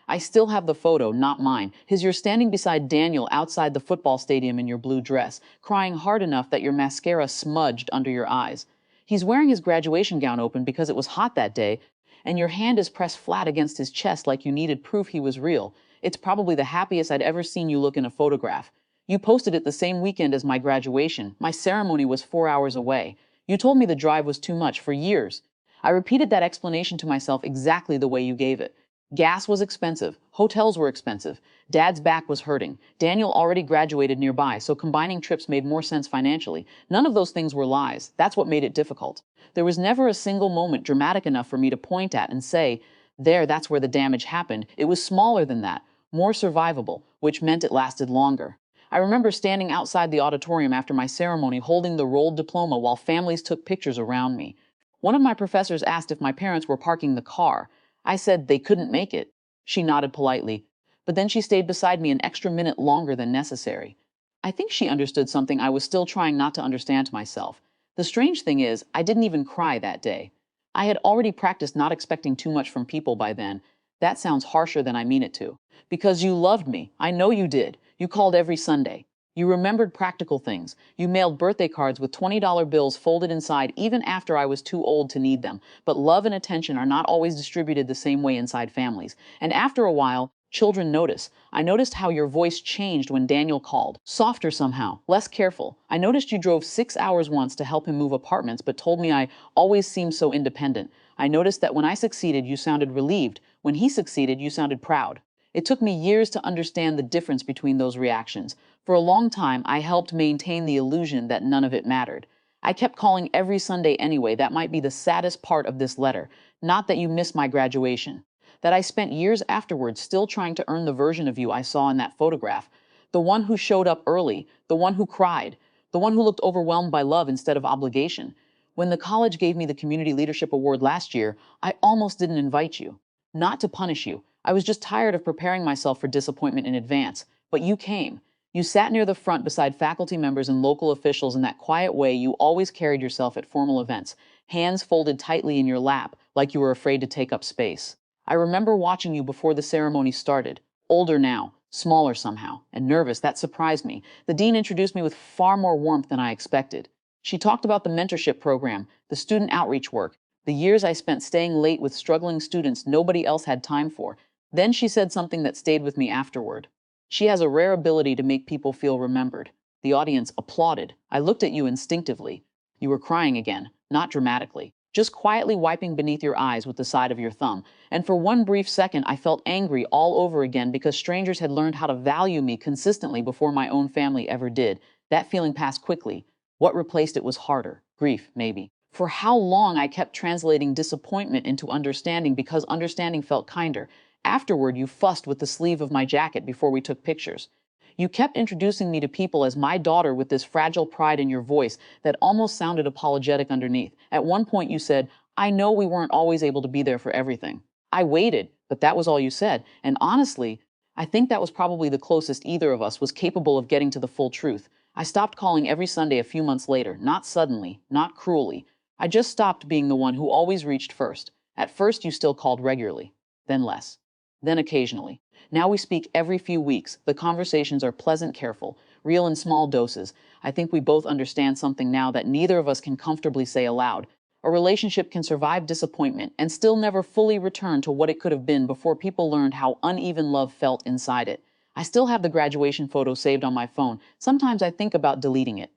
I still have the photo, not mine. You're standing beside Daniel outside the football stadium in your blue dress, crying hard enough that your mascara smudged under your eyes. He's wearing his graduation gown open because it was hot that day, and your hand is pressed flat against his chest like you needed proof he was real. It's probably the happiest I'd ever seen you look in a photograph. You posted it the same weekend as my graduation. My ceremony was 4 hours away. You told me the drive was too much for years. I repeated that explanation to myself exactly the way you gave it. Gas was expensive. Hotels were expensive. Dad's back was hurting. Daniel already graduated nearby, so combining trips made more sense financially. None of those things were lies. That's what made it difficult. There was never a single moment dramatic enough for me to point at and say, that's where the damage happened. It was smaller than that, more survivable, which meant it lasted longer. I remember standing outside the auditorium after my ceremony holding the rolled diploma while families took pictures around me. One of my professors asked if my parents were parking the car. I said they couldn't make it. She nodded politely, but then she stayed beside me an extra minute longer than necessary. I think she understood something I was still trying not to understand to myself. The strange thing is, I didn't even cry that day. I had already practiced not expecting too much from people by then. That sounds harsher than I mean it to. Because you loved me. I know you did. You called every Sunday. You remembered practical things. You mailed birthday cards with $20 bills folded inside even after I was too old to need them. But love and attention are not always distributed the same way inside families. And after a while, children notice. I noticed how your voice changed when Daniel called. Softer somehow, less careful. I noticed you drove 6 hours once to help him move apartments, but told me I always seemed so independent. I noticed that when I succeeded, you sounded relieved. When he succeeded, you sounded proud. It took me years to understand the difference between those reactions. For a long time, I helped maintain the illusion that none of it mattered. I kept calling every Sunday anyway. That might be the saddest part of this letter. Not that you missed my graduation. That I spent years afterwards still trying to earn the version of you I saw in that photograph. The one who showed up early. The one who cried. The one who looked overwhelmed by love instead of obligation. When the college gave me the Community Leadership Award last year, I almost didn't invite you. Not to punish you. I was just tired of preparing myself for disappointment in advance. But you came. You sat near the front beside faculty members and local officials in that quiet way you always carried yourself at formal events, hands folded tightly in your lap like you were afraid to take up space. I remember watching you before the ceremony started, older now, smaller somehow, and nervous. That surprised me. The dean introduced me with far more warmth than I expected. She talked about the mentorship program, the student outreach work, the years I spent staying late with struggling students nobody else had time for. Then she said something that stayed with me afterward. She has a rare ability to make people feel remembered. The audience applauded. I looked at you instinctively. You were crying again, not dramatically, just quietly wiping beneath your eyes with the side of your thumb. And for one brief second, I felt angry all over again because strangers had learned how to value me consistently before my own family ever did. That feeling passed quickly. What replaced it was harder. Grief, maybe. For how long I kept translating disappointment into understanding because understanding felt kinder. Afterward, you fussed with the sleeve of my jacket before we took pictures. You kept introducing me to people as my daughter with this fragile pride in your voice that almost sounded apologetic underneath. At one point you said, I know we weren't always able to be there for everything. I waited, but that was all you said. And honestly, I think that was probably the closest either of us was capable of getting to the full truth. I stopped calling every Sunday a few months later, not suddenly, not cruelly. I just stopped being the one who always reached first. At first, you still called regularly, then less. Then occasionally. Now we speak every few weeks. The conversations are pleasant, careful, real in small doses. I think we both understand something now that neither of us can comfortably say aloud. A relationship can survive disappointment and still never fully return to what it could have been before people learned how uneven love felt inside it. I still have the graduation photo saved on my phone. Sometimes I think about deleting it,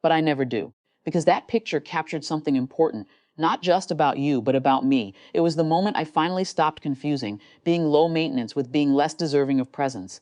but I never do. Because that picture captured something important. Not just about you, but about me. It was the moment I finally stopped confusing being low maintenance with being less deserving of presence.